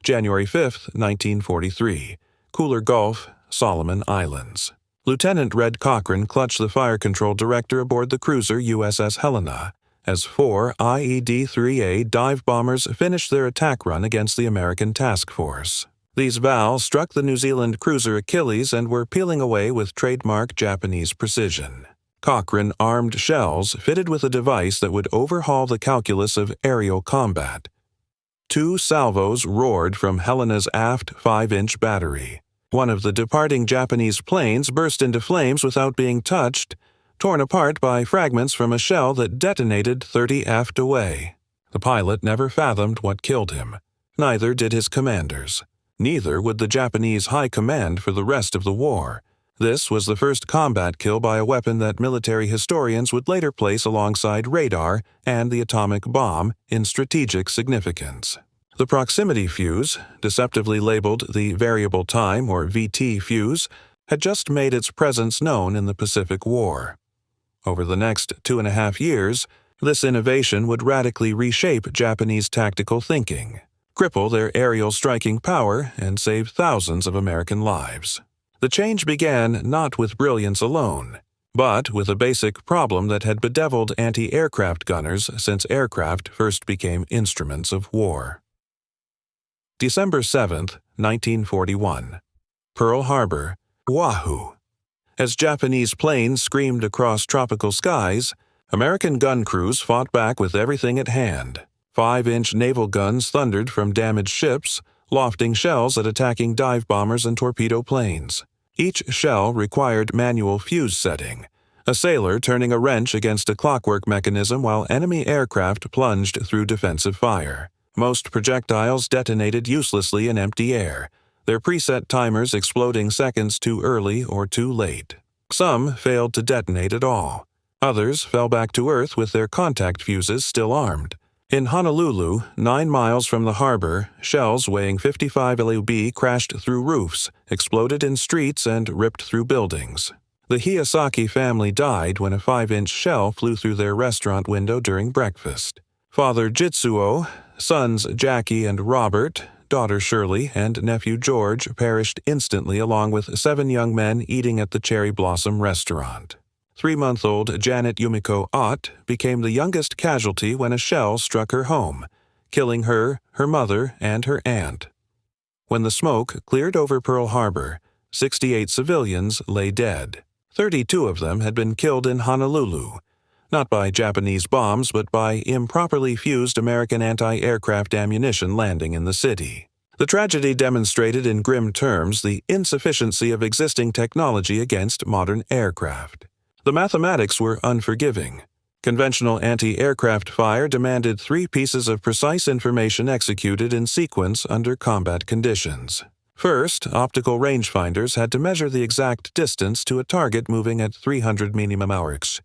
January 5, 1943. Cooler Gulf, Solomon Islands. Lieutenant Red Cochran clutched the fire control director aboard the cruiser USS Helena as 4 IED-3A dive bombers finished their attack run against the American task force. These VAL struck the New Zealand cruiser Achilles and were peeling away with trademark Japanese precision. Cochrane armed shells fitted with a device that would overhaul the calculus of aerial combat. 2 salvos roared from Helena's aft 5-inch battery. One of the departing Japanese planes burst into flames without being touched, torn apart by fragments from a shell that detonated 30 aft away. The pilot never fathomed what killed him. Neither did his commanders. Neither would the Japanese high command for the rest of the war. This was the first combat kill by a weapon that military historians would later place alongside radar and the atomic bomb in strategic significance. The proximity fuse, deceptively labeled the variable time or VT fuse, had just made its presence known in the Pacific War. Over the next 2.5 years, this innovation would radically reshape Japanese tactical thinking, cripple their aerial striking power, and save thousands of American lives. The change began not with brilliance alone, but with a basic problem that had bedeviled anti-aircraft gunners since aircraft first became instruments of war. December 7, 1941. Pearl Harbor, Oahu. As Japanese planes screamed across tropical skies, American gun crews fought back with everything at hand. 5-inch naval guns thundered from damaged ships, lofting shells at attacking dive bombers and torpedo planes. Each shell required manual fuse setting, a sailor turning a wrench against a clockwork mechanism while enemy aircraft plunged through defensive fire. Most projectiles detonated uselessly in empty air, their preset timers exploding seconds too early or too late. Some failed to detonate at all. Others fell back to Earth with their contact fuses still armed. In Honolulu, 9 miles from the harbor, shells weighing 55 lb crashed through roofs, exploded in streets, and ripped through buildings. The Hiyasaki family died when a 5-inch shell flew through their restaurant window during breakfast. Father Jitsuo, sons Jackie and Robert, daughter Shirley, and nephew George perished instantly along with 7 young men eating at the Cherry Blossom restaurant. 3-month-old Janet Yumiko Ott became the youngest casualty when a shell struck her home, killing her, her mother, and her aunt. When the smoke cleared over Pearl Harbor, 68 civilians lay dead. 32 of them had been killed in Honolulu, not by Japanese bombs but by improperly fused American anti-aircraft ammunition landing in the city. The tragedy demonstrated in grim terms the insufficiency of existing technology against modern aircraft. The mathematics were unforgiving. Conventional anti-aircraft fire demanded 3 pieces of precise information executed in sequence under combat conditions. First, optical rangefinders had to measure the exact distance to a target moving at 300 mmHg,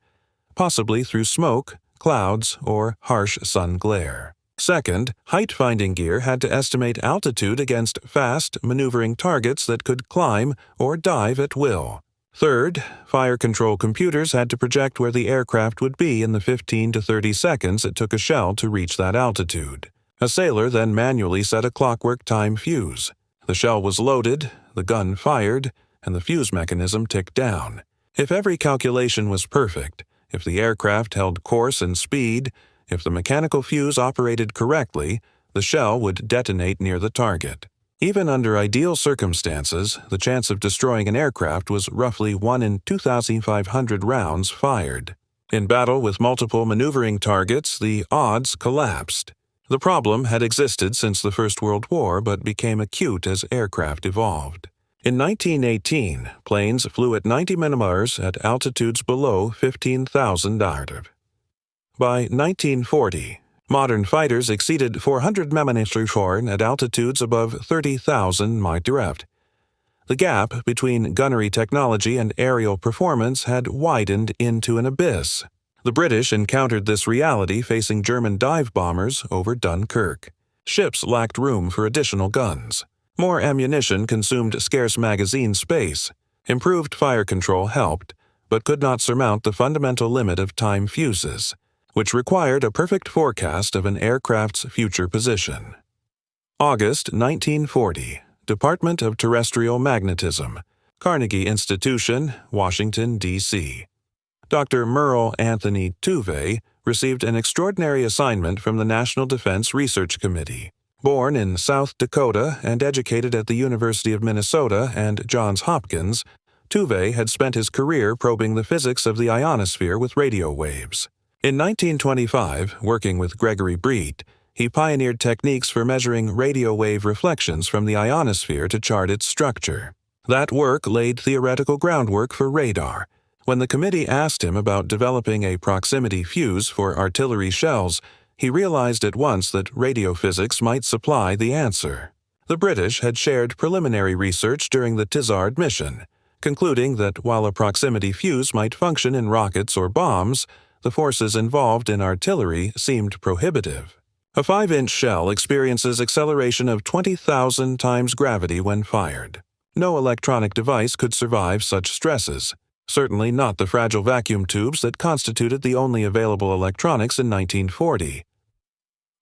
possibly through smoke, clouds, or harsh sun glare. Second, height-finding gear had to estimate altitude against fast, maneuvering targets that could climb or dive at will. Third, fire control computers had to project where the aircraft would be in the 15 to 30 seconds it took a shell to reach that altitude. A sailor then manually set a clockwork time fuse. The shell was loaded, the gun fired, and the fuse mechanism ticked down. If every calculation was perfect, if the aircraft held course and speed, if the mechanical fuse operated correctly, the shell would detonate near the target. Even under ideal circumstances, the chance of destroying an aircraft was roughly 1 in 2,500 rounds fired. In battle with multiple maneuvering targets, the odds collapsed. The problem had existed since the First World War but became acute as aircraft evolved. In 1918, planes flew at 90 mmHg at altitudes below 15,000 ft. By 1940, modern fighters exceeded 400 mmHg at altitudes above 30,000 ft. The gap between gunnery technology and aerial performance had widened into an abyss. The British encountered this reality facing German dive bombers over Dunkirk. Ships lacked room for additional guns. More ammunition consumed scarce magazine space. Improved fire control helped, but could not surmount the fundamental limit of time fuses, which required a perfect forecast of an aircraft's future position. August 1940, Department of Terrestrial Magnetism, Carnegie Institution, Washington, D.C. Dr. Merle Anthony Tuve received an extraordinary assignment from the National Defense Research Committee. Born in South Dakota and educated at the University of Minnesota and Johns Hopkins, Tuve had spent his career probing the physics of the ionosphere with radio waves. In 1925, working with Gregory Breet, he pioneered techniques for measuring radio wave reflections from the ionosphere to chart its structure. That work laid theoretical groundwork for radar. When the committee asked him about developing a proximity fuse for artillery shells, he realized at once that radio physics might supply the answer. The British had shared preliminary research during the Tizard mission, concluding that while a proximity fuse might function in rockets or bombs, the forces involved in artillery seemed prohibitive. A 5-inch shell experiences acceleration of 20,000 times gravity when fired. No electronic device could survive such stresses, certainly not the fragile vacuum tubes that constituted the only available electronics in 1940.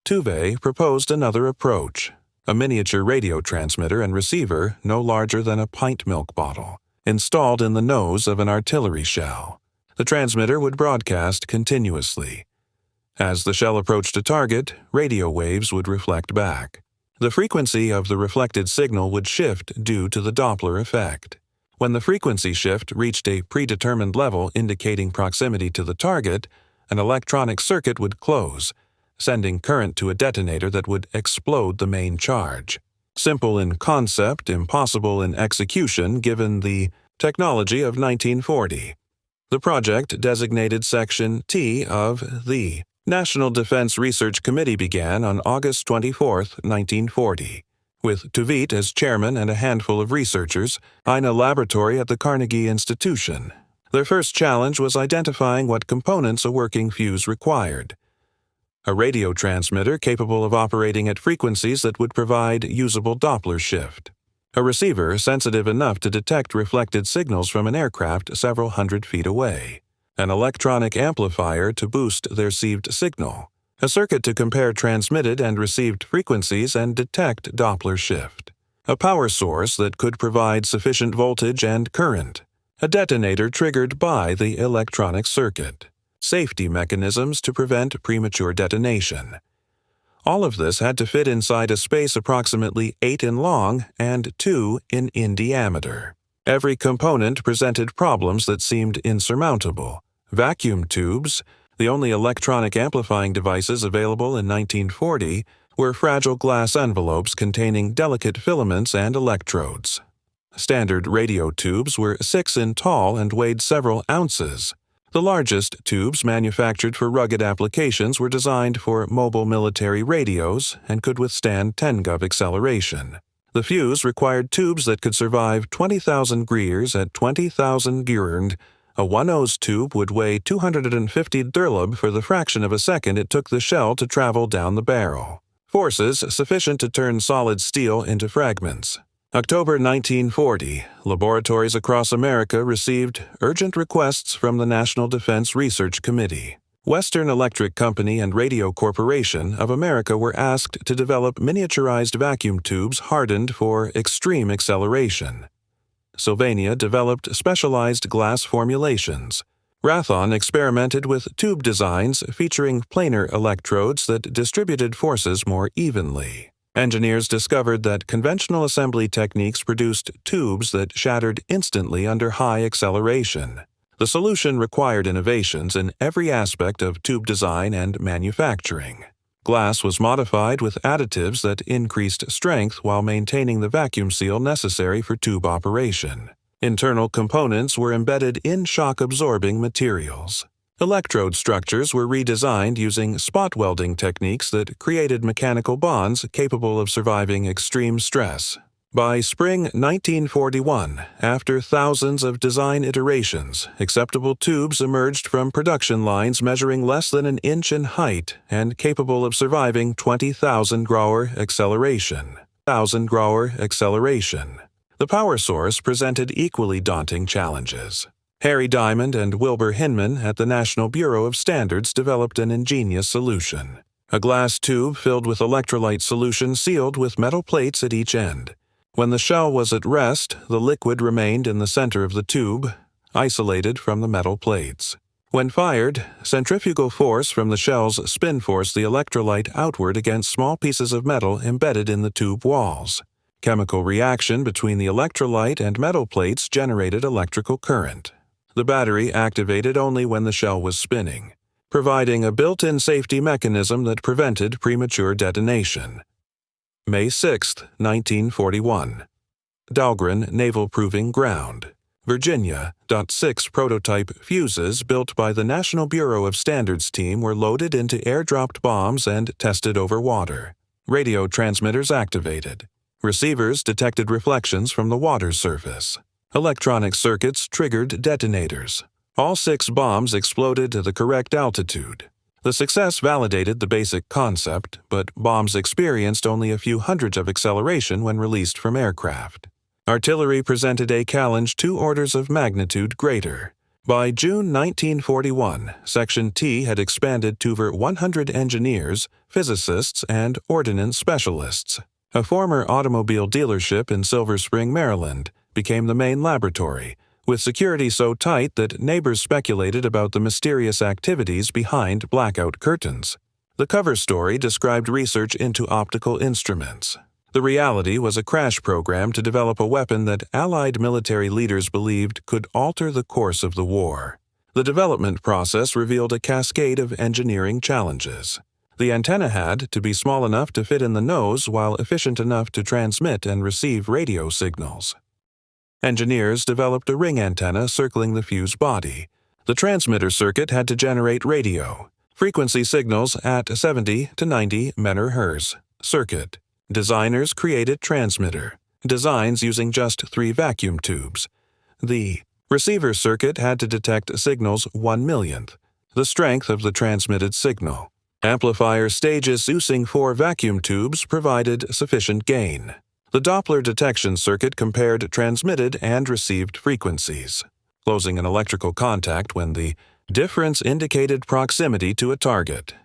Tuve proposed another approach, a miniature radio transmitter and receiver no larger than a pint milk bottle, installed in the nose of an artillery shell. The transmitter would broadcast continuously. As the shell approached a target, radio waves would reflect back. The frequency of the reflected signal would shift due to the Doppler effect. When the frequency shift reached a predetermined level indicating proximity to the target, an electronic circuit would close, sending current to a detonator that would explode the main charge. Simple in concept, impossible in execution given the technology of 1940. The project, designated Section T of the National Defense Research Committee, began on August 24, 1940, with Tuve as chairman and a handful of researchers in a laboratory at the Carnegie Institution. Their first challenge was identifying what components a working fuse required. A radio transmitter capable of operating at frequencies that would provide usable Doppler shift. A receiver sensitive enough to detect reflected signals from an aircraft several hundred feet away. An electronic amplifier to boost the received signal. A circuit to compare transmitted and received frequencies and detect Doppler shift. A power source that could provide sufficient voltage and current. A detonator triggered by the electronic circuit. Safety mechanisms to prevent premature detonation. All of this had to fit inside a space approximately 8 in long and 2 in diameter. Every component presented problems that seemed insurmountable. Vacuum tubes, the only electronic amplifying devices available in 1940, were fragile glass envelopes containing delicate filaments and electrodes. Standard radio tubes were 6 in tall and weighed several ounces. The largest tubes manufactured for rugged applications were designed for mobile military radios and could withstand 10 GeV acceleration. The fuse required tubes that could survive 20,000 Greers at 20,000 Gurnd. A 1/0 tube would weigh 250 Durlub for the fraction of a second it took the shell to travel down the barrel. Forces sufficient to turn solid steel into fragments. October 1940, laboratories across America received urgent requests from the National Defense Research Committee. Western Electric Company and Radio Corporation of America were asked to develop miniaturized vacuum tubes hardened for extreme acceleration. Sylvania developed specialized glass formulations. Rathon experimented with tube designs featuring planar electrodes that distributed forces more evenly. Engineers discovered that conventional assembly techniques produced tubes that shattered instantly under high acceleration. The solution required innovations in every aspect of tube design and manufacturing. Glass was modified with additives that increased strength while maintaining the vacuum seal necessary for tube operation. Internal components were embedded in shock-absorbing materials. Electrode structures were redesigned using spot welding techniques that created mechanical bonds capable of surviving extreme stress. By spring 1941, after thousands of design iterations, acceptable tubes emerged from production lines measuring less than 1 inch in height and capable of surviving 20,000 Grauer acceleration. The power source presented equally daunting challenges. Harry Diamond and Wilbur Hinman at the National Bureau of Standards developed an ingenious solution. A glass tube filled with electrolyte solution sealed with metal plates at each end. When the shell was at rest, the liquid remained in the center of the tube, isolated from the metal plates. When fired, centrifugal force from the shell's spin forced the electrolyte outward against small pieces of metal embedded in the tube walls. Chemical reaction between the electrolyte and metal plates generated electrical current. The battery activated only when the shell was spinning, providing a built-in safety mechanism that prevented premature detonation. May 6, 1941. Dahlgren Naval Proving Ground, Virginia. .6 prototype fuses built by the National Bureau of Standards team were loaded into air-dropped bombs and tested over water. Radio transmitters activated. Receivers detected reflections from the water surface. Electronic circuits triggered detonators. All 6 bombs exploded at the correct altitude. The success validated the basic concept, but bombs experienced only a few hundreds of acceleration when released from aircraft. Artillery presented a challenge 2 orders of magnitude greater. By June 1941, Section T had expanded to over 100 engineers, physicists, and ordnance specialists. A former automobile dealership in Silver Spring, Maryland, became the main laboratory, with security so tight that neighbors speculated about the mysterious activities behind blackout curtains. The cover story described research into optical instruments. The reality was a crash program to develop a weapon that Allied military leaders believed could alter the course of the war. The development process revealed a cascade of engineering challenges. The antenna had to be small enough to fit in the nose while efficient enough to transmit and receive radio signals. Engineers developed a ring antenna circling the fuse body. The transmitter circuit had to generate radio frequency signals at 70 to 90 MHz circuit. Designers created transmitter designs using just 3 vacuum tubes. The receiver circuit had to detect signals 1/millionth, the strength of the transmitted signal. Amplifier stages using 4 vacuum tubes provided sufficient gain. The Doppler detection circuit compared transmitted and received frequencies, closing an electrical contact when the difference indicated proximity to a target.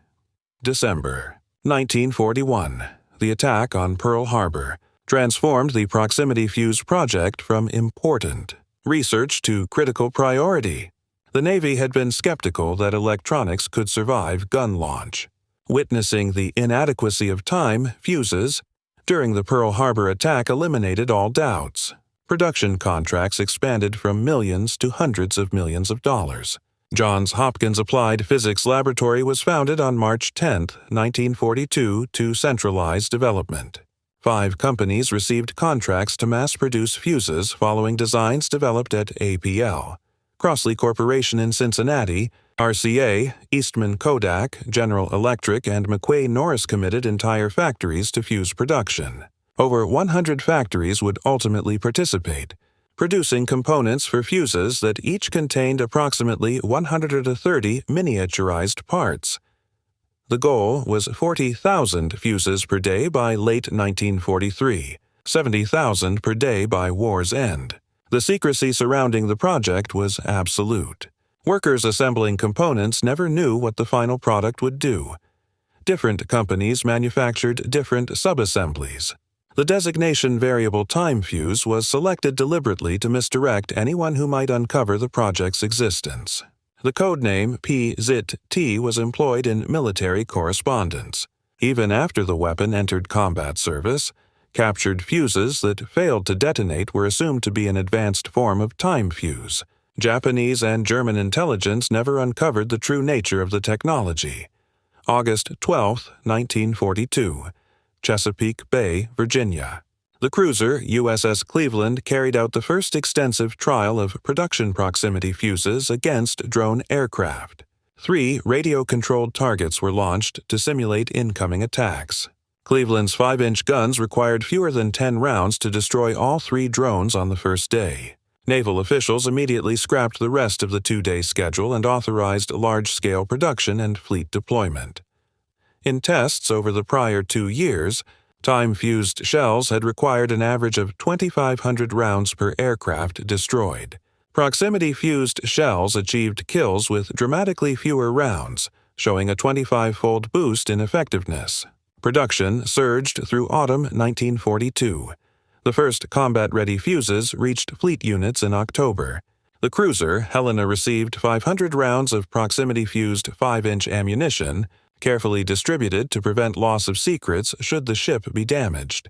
December 1941. The attack on Pearl Harbor transformed the proximity fuse project from important research to critical priority. The Navy had been skeptical that electronics could survive gun launch. Witnessing the inadequacy of time fuses during the Pearl Harbor attack eliminated all doubts. Production contracts expanded from millions to hundreds of millions of dollars. Johns Hopkins Applied Physics Laboratory was founded on March 10, 1942, to centralize development. 5 companies received contracts to mass-produce fuses following designs developed at APL, Crossley Corporation in Cincinnati, RCA, Eastman Kodak, General Electric, and McQuay Norris committed entire factories to fuse production. Over 100 factories would ultimately participate, producing components for fuses that each contained approximately 130 miniaturized parts. The goal was 40,000 fuses per day by late 1943, 70,000 per day by war's end. The secrecy surrounding the project was absolute. Workers assembling components never knew what the final product would do. Different companies manufactured different subassemblies. The designation variable time fuse was selected deliberately to misdirect anyone who might uncover the project's existence. The codename PZT was employed in military correspondence. Even after the weapon entered combat service, captured fuses that failed to detonate were assumed to be an advanced form of time fuse. Japanese and German intelligence never uncovered the true nature of the technology. August 12, 1942. Chesapeake Bay, Virginia. The cruiser USS Cleveland carried out the first extensive trial of production proximity fuses against drone aircraft. 3 radio-controlled targets were launched to simulate incoming attacks. Cleveland's 5-inch guns required fewer than 10 rounds to destroy all 3 drones on the first day. Naval officials immediately scrapped the rest of the 2-day schedule and authorized large-scale production and fleet deployment. In tests over the prior 2 years, time-fused shells had required an average of 2,500 rounds per aircraft destroyed. Proximity-fused shells achieved kills with dramatically fewer rounds, showing a 25-fold boost in effectiveness. Production surged through autumn 1942. The first combat-ready fuses reached fleet units in October. The cruiser Helena received 500 rounds of proximity-fused 5-inch ammunition, carefully distributed to prevent loss of secrets should the ship be damaged.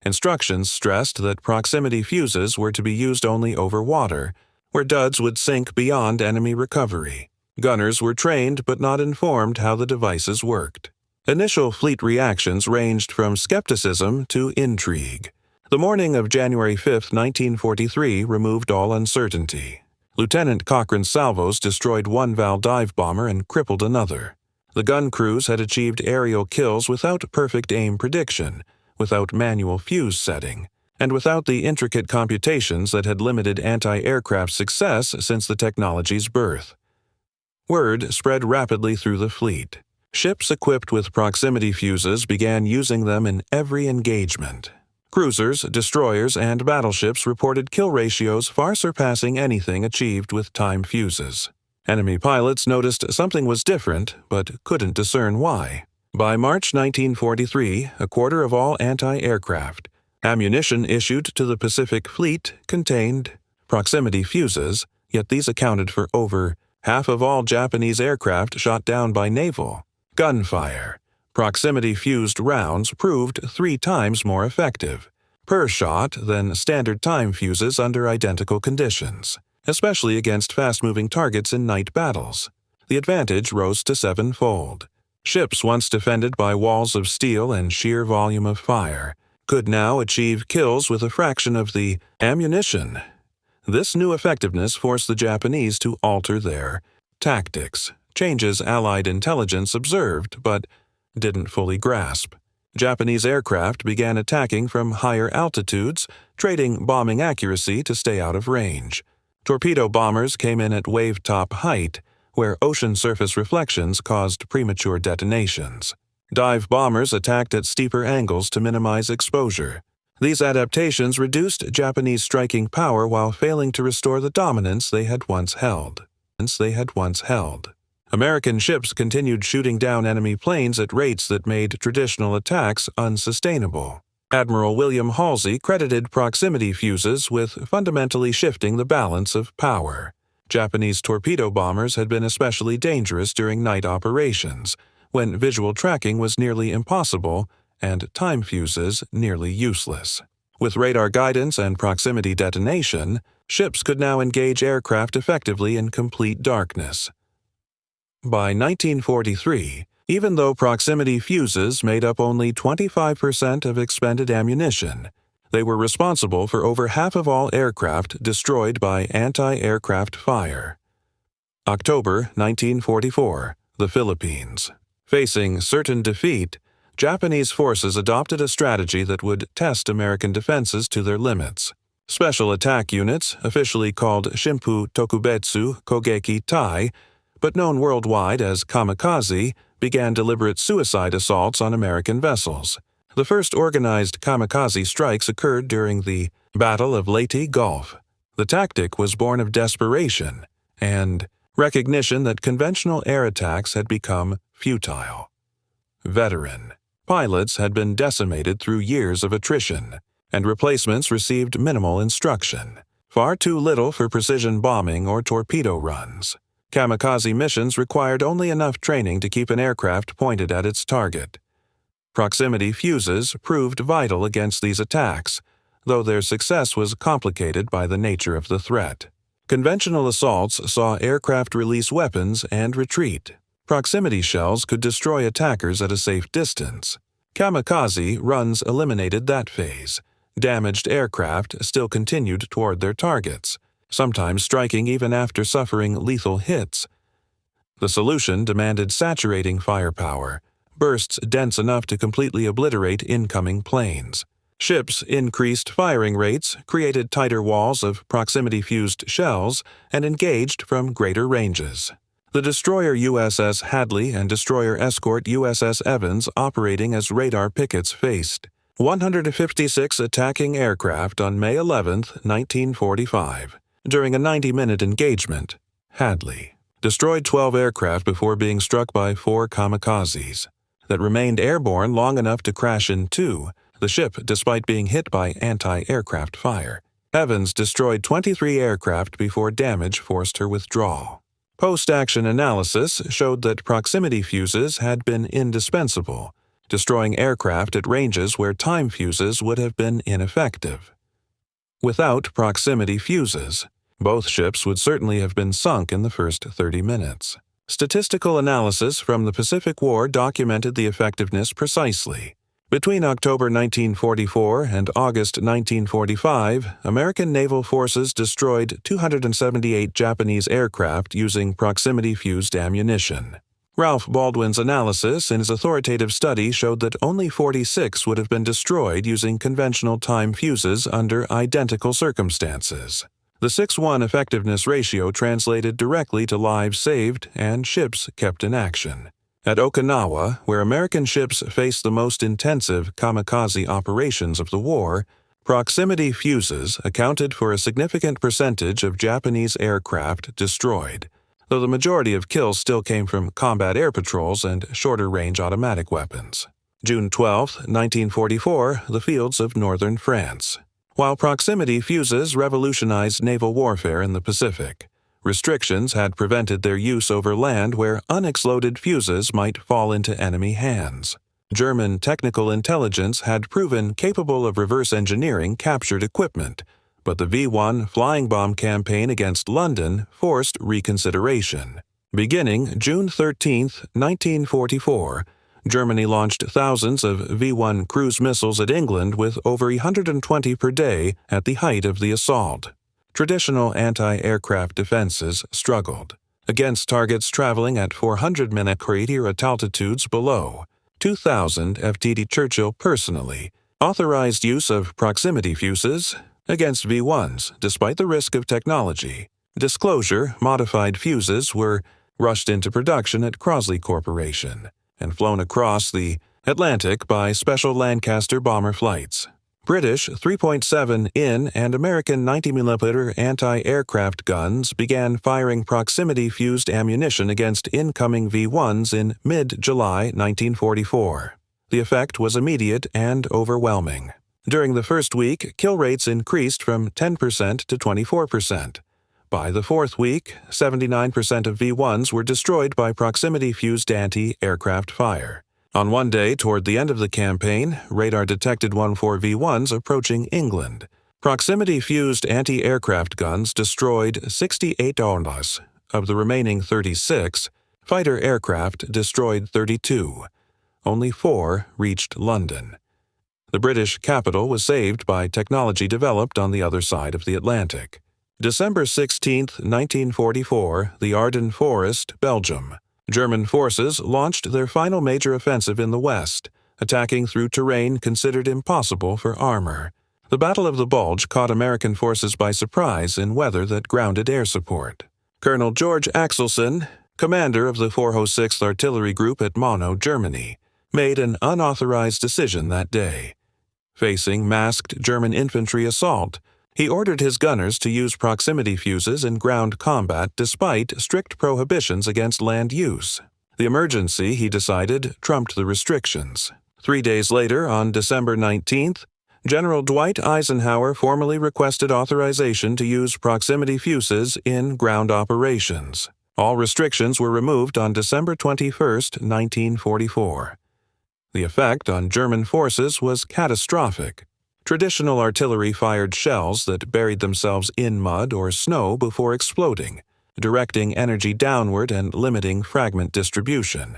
Instructions stressed that proximity fuses were to be used only over water, where duds would sink beyond enemy recovery. Gunners were trained but not informed how the devices worked. Initial fleet reactions ranged from skepticism to intrigue. The morning of January 5, 1943, removed all uncertainty. Lieutenant Cochrane's salvos destroyed one Val dive bomber and crippled another. The gun crews had achieved aerial kills without perfect aim prediction, without manual fuse setting, and without the intricate computations that had limited anti-aircraft success since the technology's birth. Word spread rapidly through the fleet. Ships equipped with proximity fuses began using them in every engagement. Cruisers, destroyers, and battleships reported kill ratios far surpassing anything achieved with time fuses. Enemy pilots noticed something was different, but couldn't discern why. By March 1943, a quarter of all anti-aircraft ammunition issued to the Pacific Fleet contained proximity fuses, yet these accounted for over half of all Japanese aircraft shot down by naval. Gunfire. Proximity-fused rounds proved 3 times more effective per shot than standard time fuses under identical conditions, especially against fast-moving targets in night battles. The advantage rose to 7-fold. Ships once defended by walls of steel and sheer volume of fire could now achieve kills with a fraction of the ammunition. This new effectiveness forced the Japanese to alter their tactics, changes Allied intelligence observed but didn't fully grasp. Japanese aircraft began attacking from higher altitudes, trading bombing accuracy to stay out of range. Torpedo bombers came in at wave-top height, where ocean surface reflections caused premature detonations. Dive bombers attacked at steeper angles to minimize exposure. These adaptations reduced Japanese striking power while failing to restore the dominance they had once held. American ships continued shooting down enemy planes at rates that made traditional attacks unsustainable. Admiral William Halsey credited proximity fuses with fundamentally shifting the balance of power. Japanese torpedo bombers had been especially dangerous during night operations, when visual tracking was nearly impossible and time fuses nearly useless. With radar guidance and proximity detonation, ships could now engage aircraft effectively in complete darkness. By 1943, even though proximity fuses made up only 25% of expended ammunition, they were responsible for over half of all aircraft destroyed by anti-aircraft fire. October 1944, the Philippines. Facing certain defeat, Japanese forces adopted a strategy that would test American defenses to their limits. Special attack units, officially called Shimpu Tokubetsu Kogeki Tai, but known worldwide as kamikaze, began deliberate suicide assaults on American vessels. The first organized kamikaze strikes occurred during the Battle of Leyte Gulf. The tactic was born of desperation and recognition that conventional air attacks had become futile. Veteran pilots had been decimated through years of attrition, and replacements received minimal instruction, far too little for precision bombing or torpedo runs. Kamikaze missions required only enough training to keep an aircraft pointed at its target. Proximity fuses proved vital against these attacks, though their success was complicated by the nature of the threat. Conventional assaults saw aircraft release weapons and retreat. Proximity shells could destroy attackers at a safe distance. Kamikaze runs eliminated that phase. Damaged aircraft still continued toward their targets, sometimes striking even after suffering lethal hits. The solution demanded saturating firepower, bursts dense enough to completely obliterate incoming planes. Ships increased firing rates, created tighter walls of proximity-fused shells, and engaged from greater ranges. The destroyer USS Hadley and destroyer escort USS Evans operating as radar pickets faced 156 attacking aircraft on May 11, 1945. During a 90-minute engagement, Hadley destroyed 12 aircraft before being struck by 4 kamikazes that remained airborne long enough to crash into the ship despite being hit by anti-aircraft fire. Evans destroyed 23 aircraft before damage forced her withdrawal. Post-action analysis showed that proximity fuses had been indispensable, destroying aircraft at ranges where time fuses would have been ineffective. Without proximity fuses, both ships would certainly have been sunk in the first 30 minutes. Statistical analysis from the Pacific War documented the effectiveness precisely. Between October 1944 and August 1945, American naval forces destroyed 278 Japanese aircraft using proximity-fused ammunition. Ralph Baldwin's analysis in his authoritative study showed that only 46 would have been destroyed using conventional time fuses under identical circumstances. The 6:1 effectiveness ratio translated directly to lives saved and ships kept in action. At Okinawa, where American ships faced the most intensive kamikaze operations of the war, proximity fuses accounted for a significant percentage of Japanese aircraft destroyed, though the majority of kills still came from combat air patrols and shorter-range automatic weapons. June 12, 1944, the fields of northern France. While proximity fuses revolutionized naval warfare in the Pacific, restrictions had prevented their use over land where unexploded fuses might fall into enemy hands. German technical intelligence had proven capable of reverse engineering captured equipment, but the V-1 flying bomb campaign against London forced reconsideration. Beginning June 13, 1944, Germany launched thousands of V-1 cruise missiles at England with over 120 per day at the height of the assault. Traditional anti-aircraft defenses struggled. Against targets traveling at 400 or at altitudes below 2,000 FTD, Churchill personally authorized use of proximity fuses against V-1s, despite the risk of technology disclosure. Modified fuses were rushed into production at Crosley Corporation and flown across the Atlantic by special Lancaster bomber flights. British 3.7-in and American 90mm anti-aircraft guns began firing proximity-fused ammunition against incoming V-1s in mid-July 1944. The effect was immediate and overwhelming. During the first week, kill rates increased from 10% to 24%. By the fourth week, 79% of V-1s were destroyed by proximity-fused anti-aircraft fire. On one day toward the end of the campaign, radar detected 14 V-1s approaching England. Proximity-fused anti-aircraft guns destroyed 68 ondas. Of the remaining 36, fighter aircraft destroyed 32. Only 4 reached London. The British capital was saved by technology developed on the other side of the Atlantic. December 16, 1944, the Ardennes Forest, Belgium. German forces launched their final major offensive in the west, attacking through terrain considered impossible for armor. The Battle of the Bulge caught American forces by surprise in weather that grounded air support. Colonel George Axelson, commander of the 406th Artillery Group at Mono, Germany, made an unauthorized decision that day. Facing masked German infantry assault, he ordered his gunners to use proximity fuses in ground combat despite strict prohibitions against land use. The emergency, he decided, trumped the restrictions. 3 days later, on December 19th, General Dwight Eisenhower formally requested authorization to use proximity fuses in ground operations. All restrictions were removed on December 21, 1944. The effect on German forces was catastrophic. Traditional artillery fired shells that buried themselves in mud or snow before exploding, directing energy downward and limiting fragment distribution.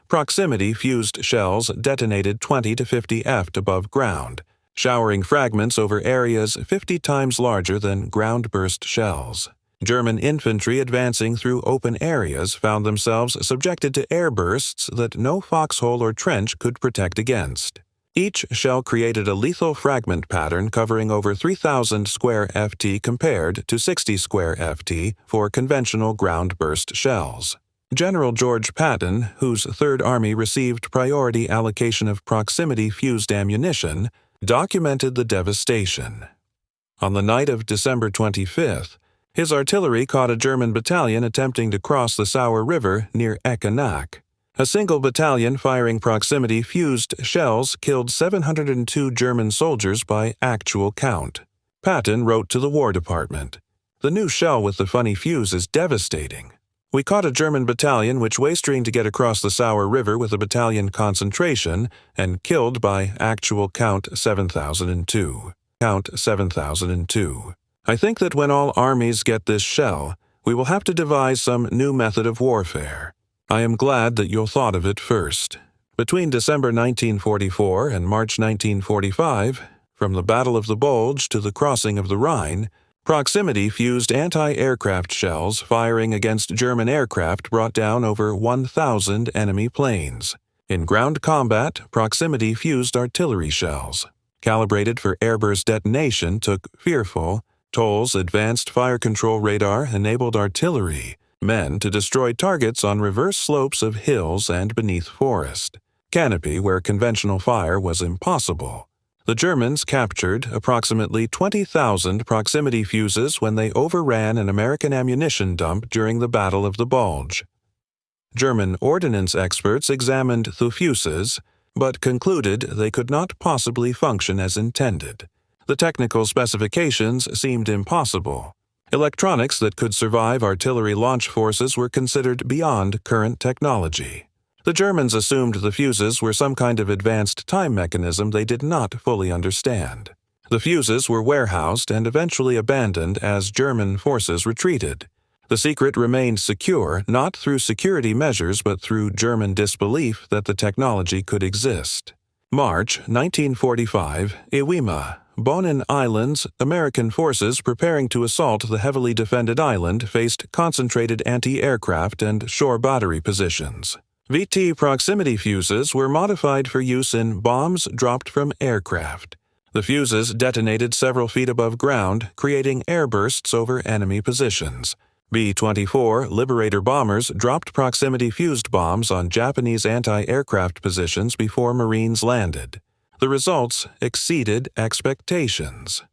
Proximity-fused shells detonated 20 to 50 ft above ground, showering fragments over areas 50 times larger than ground-burst shells. German infantry advancing through open areas found themselves subjected to air bursts that no foxhole or trench could protect against. Each shell created a lethal fragment pattern covering over 3,000 square ft compared to 60 square ft for conventional ground-burst shells. General George Patton, whose Third Army received priority allocation of proximity-fused ammunition, documented the devastation. On the night of December 25th, His artillery caught a German battalion attempting to cross the Sauer River near Eckernach. A single battalion firing proximity-fused shells killed 702 German soldiers by actual count. Patton wrote to the War Department, "The new shell with the funny fuse is devastating. We caught a German battalion which waystreamed to get across the Sauer River with a battalion concentration and killed by actual count 7,002. Count 7,002. I think that when all armies get this shell, we will have to devise some new method of warfare. I am glad that you thought of it first." Between December 1944 and March 1945, from the Battle of the Bulge to the crossing of the Rhine, proximity-fused anti-aircraft shells firing against German aircraft brought down over 1,000 enemy planes. In ground combat, proximity-fused artillery shells, calibrated for airburst detonation, took fearful Toll's advanced fire control radar enabled artillery men to destroy targets on reverse slopes of hills and beneath forest canopy where conventional fire was impossible. The Germans captured approximately 20,000 proximity fuses when they overran an American ammunition dump during the Battle of the Bulge. German ordnance experts examined the fuses, but concluded they could not possibly function as intended. The technical specifications seemed impossible. Electronics that could survive artillery launch forces were considered beyond current technology. The Germans assumed the fuses were some kind of advanced time mechanism they did not fully understand. The fuses were warehoused and eventually abandoned as German forces retreated. The secret remained secure not through security measures but through German disbelief that the technology could exist. March 1945, Iwima, Bonin Islands, American forces preparing to assault the heavily defended island faced concentrated anti-aircraft and shore battery positions. VT proximity fuses were modified for use in bombs dropped from aircraft. The fuses detonated several feet above ground, creating airbursts over enemy positions. B-24 Liberator bombers dropped proximity-fused bombs on Japanese anti-aircraft positions before Marines landed. The results exceeded expectations.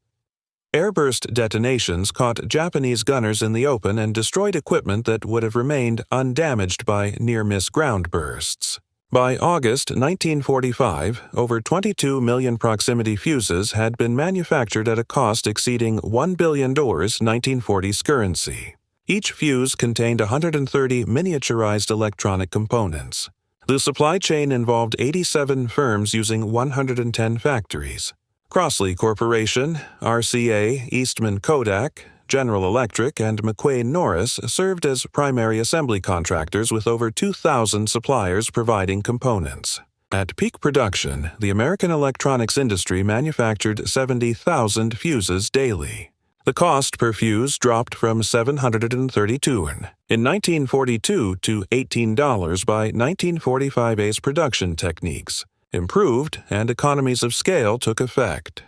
Airburst detonations caught Japanese gunners in the open and destroyed equipment that would have remained undamaged by near-miss ground bursts. By August 1945, over 22 million proximity fuses had been manufactured at a cost exceeding $1 billion 1940s currency. Each fuse contained 130 miniaturized electronic components. The supply chain involved 87 firms using 110 factories. Crossley Corporation, RCA, Eastman Kodak, General Electric, and McQuain Norris served as primary assembly contractors with over 2,000 suppliers providing components. At peak production, the American electronics industry manufactured 70,000 fuses daily. The cost per fuse dropped from $732 in 1942 to $18 by 1945's production techniques improved and economies of scale took effect.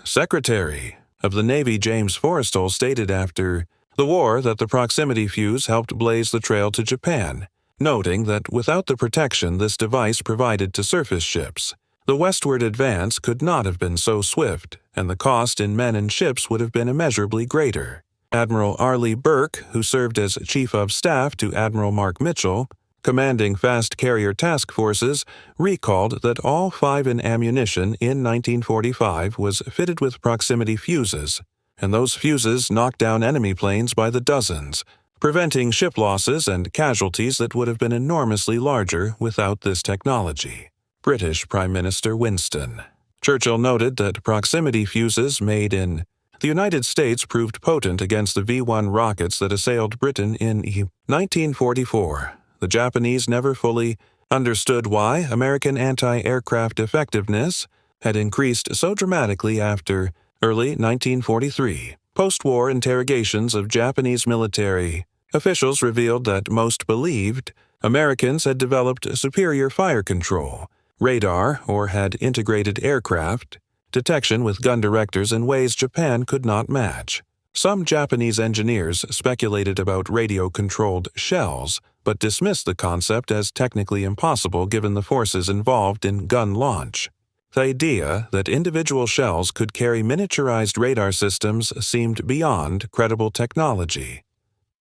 Secretary of the Navy James Forrestal stated after the war that the proximity fuse helped blaze the trail to Japan, noting that without the protection this device provided to surface ships, the westward advance could not have been so swift, and the cost in men and ships would have been immeasurably greater. Admiral Arleigh Burke, who served as Chief of Staff to Admiral Mark Mitchell, commanding fast carrier task forces, recalled that all 5 in ammunition in 1945 was fitted with proximity fuses, and those fuses knocked down enemy planes by the dozens, preventing ship losses and casualties that would have been enormously larger without this technology. British Prime Minister Winston Churchill noted that proximity fuses made in the United States proved potent against the V-1 rockets that assailed Britain in 1944. The Japanese never fully understood why American anti-aircraft effectiveness had increased so dramatically after early 1943. Post-war interrogations of Japanese military officials revealed that most believed Americans had developed superior fire control, radar, or had integrated aircraft detection with gun directors in ways Japan could not match. Some Japanese engineers speculated about radio-controlled shells, but dismissed the concept as technically impossible given the forces involved in gun launch. The idea that individual shells could carry miniaturized radar systems seemed beyond credible technology.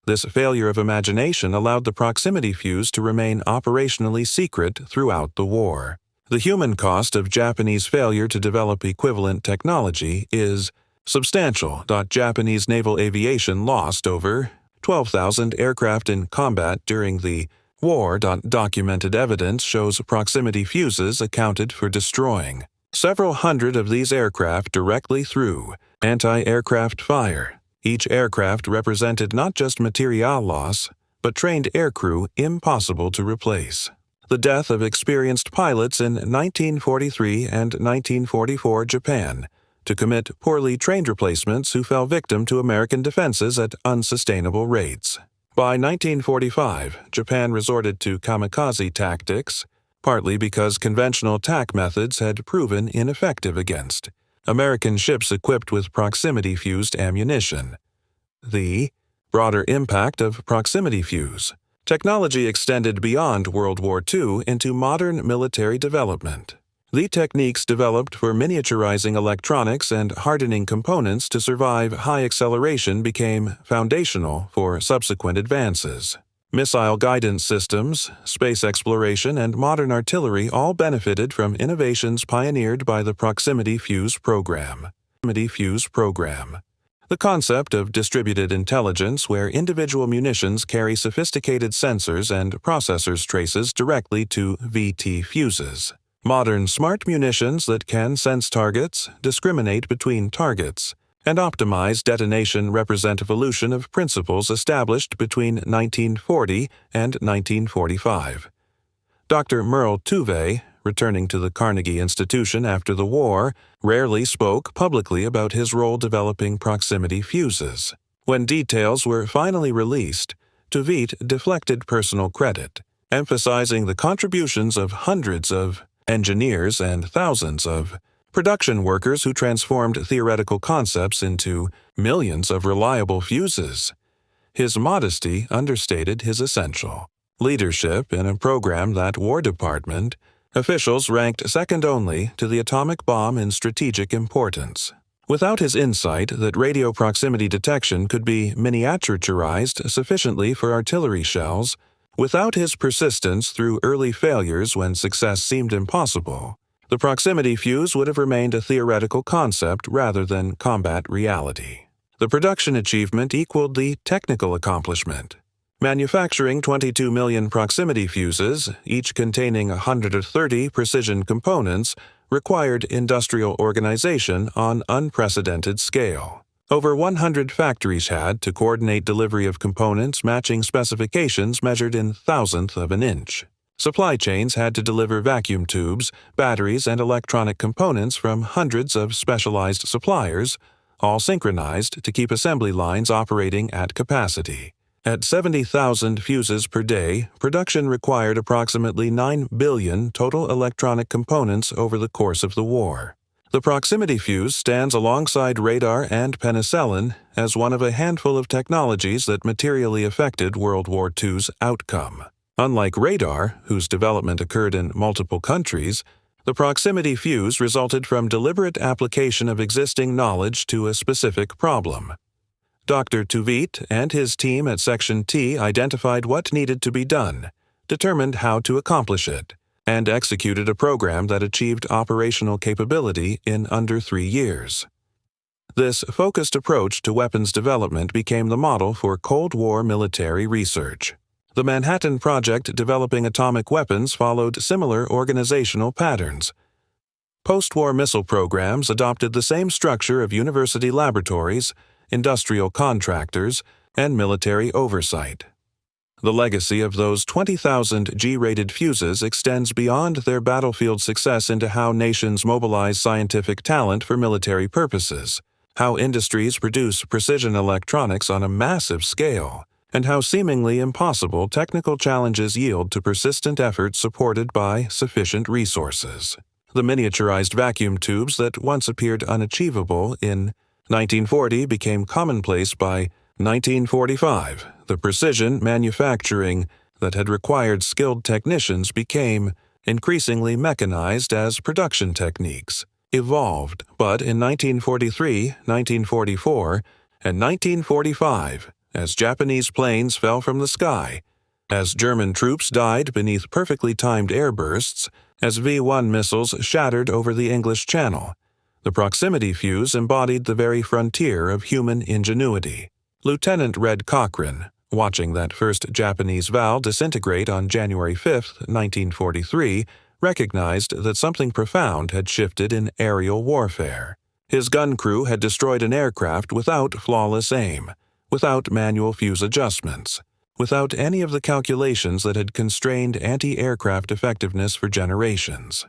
This failure of imagination allowed the proximity fuse to remain operationally secret throughout the war. The human cost of Japanese failure to develop equivalent technology is substantial. Japanese naval aviation lost over 12,000 aircraft in combat during the war. Documented evidence shows proximity fuses accounted for destroying several hundred of these aircraft directly through anti-aircraft fire. Each aircraft represented not just material loss, but trained aircrew impossible to replace. The death of experienced pilots in 1943 and 1944 Japan to commit poorly trained replacements who fell victim to American defenses at unsustainable rates. By 1945, Japan resorted to kamikaze tactics, partly because conventional attack methods had proven ineffective against American ships equipped with proximity-fused ammunition. The broader impact of proximity fuse technology extended beyond World War II into modern military development. The techniques developed for miniaturizing electronics and hardening components to survive high acceleration became foundational for subsequent advances. Missile guidance systems, space exploration, and modern artillery all benefited from innovations pioneered by the proximity fuse program. The concept of distributed intelligence, where individual munitions carry sophisticated sensors and processors traces directly to VT fuses. Modern smart munitions that can sense targets, discriminate between targets, and optimize detonation represent evolution of principles established between 1940 and 1945. Dr. Merle Tuve, returning to the Carnegie Institution after the war, rarely spoke publicly about his role developing proximity fuses. When details were finally released, Tuve deflected personal credit, emphasizing the contributions of hundreds of engineers and thousands of production workers who transformed theoretical concepts into millions of reliable fuses. His modesty understated his essential leadership in a program that War Department officials ranked second only to the atomic bomb in strategic importance. Without his insight that radio proximity detection could be miniaturized sufficiently for artillery shells, without his persistence through early failures when success seemed impossible, the proximity fuse would have remained a theoretical concept rather than combat reality. The production achievement equaled the technical accomplishment. Manufacturing 22 million proximity fuses, each containing 130 precision components, required industrial organization on unprecedented scale. Over 100 factories had to coordinate delivery of components matching specifications measured in thousandth of an inch. Supply chains had to deliver vacuum tubes, batteries, and electronic components from hundreds of specialized suppliers, all synchronized to keep assembly lines operating at capacity. At 70,000 fuses per day, production required approximately 9 billion total electronic components over the course of the war. The proximity fuse stands alongside radar and penicillin as one of a handful of technologies that materially affected World War II's outcome. Unlike radar, whose development occurred in multiple countries, the proximity fuse resulted from deliberate application of existing knowledge to a specific problem. Dr. Tuve and his team at Section T identified what needed to be done, determined how to accomplish it, and executed a program that achieved operational capability in under 3 years. This focused approach to weapons development became the model for Cold War military research. The Manhattan Project developing atomic weapons followed similar organizational patterns. Post-war missile programs adopted the same structure of university laboratories, industrial contractors, and military oversight. The legacy of those 20,000 G-rated fuses extends beyond their battlefield success into how nations mobilize scientific talent for military purposes, how industries produce precision electronics on a massive scale, and how seemingly impossible technical challenges yield to persistent effort supported by sufficient resources. The miniaturized vacuum tubes that once appeared unachievable in 1940 became commonplace by 1945. The precision manufacturing that had required skilled technicians became increasingly mechanized as production techniques, evolved, but in 1943, 1944, and 1945, as Japanese planes fell from the sky, as German troops died beneath perfectly timed airbursts, as V-1 missiles shattered over the English Channel, the proximity fuse embodied the very frontier of human ingenuity. Lieutenant Red Cochran, watching that first Japanese VAL disintegrate on January 5, 1943, recognized that something profound had shifted in aerial warfare. His gun crew had destroyed an aircraft without flawless aim, without manual fuse adjustments, without any of the calculations that had constrained anti-aircraft effectiveness for generations.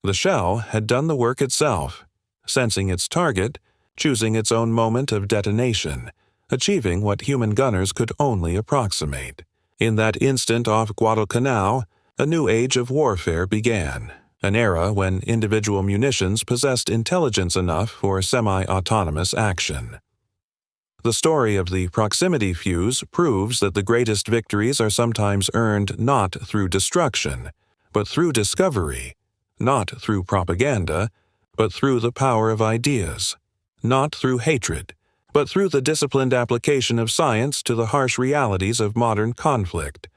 The shell had done the work itself, sensing its target, choosing its own moment of detonation, achieving what human gunners could only approximate. In that instant off Guadalcanal, a new age of warfare began, an era when individual munitions possessed intelligence enough for semi-autonomous action. The story of the proximity fuse proves that the greatest victories are sometimes earned not through destruction, but through discovery, not through propaganda, but through the power of ideas, not through hatred, but through the disciplined application of science to the harsh realities of modern conflict.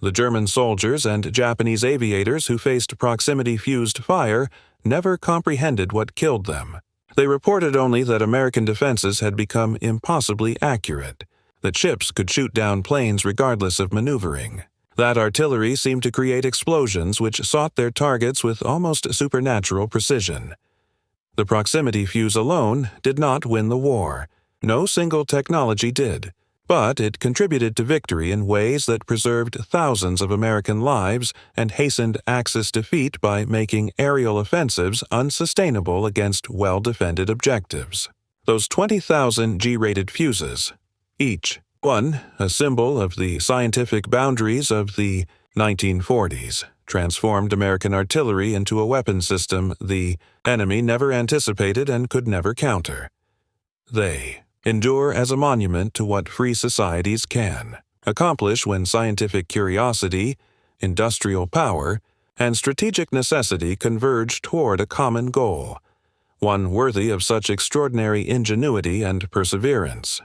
The German soldiers and Japanese aviators who faced proximity-fused fire never comprehended what killed them. They reported only that American defenses had become impossibly accurate, that ships could shoot down planes regardless of maneuvering, that artillery seemed to create explosions which sought their targets with almost supernatural precision. The proximity fuse alone did not win the war. No single technology did, but it contributed to victory in ways that preserved thousands of American lives and hastened Axis defeat by making aerial offensives unsustainable against well-defended objectives. Those 20,000 G-rated fuses, each one a symbol of the scientific boundaries of the 1940s, transformed American artillery into a weapon system the enemy never anticipated and could never counter. They endure as a monument to what free societies can accomplish when scientific curiosity, industrial power, and strategic necessity converge toward a common goal, one worthy of such extraordinary ingenuity and perseverance.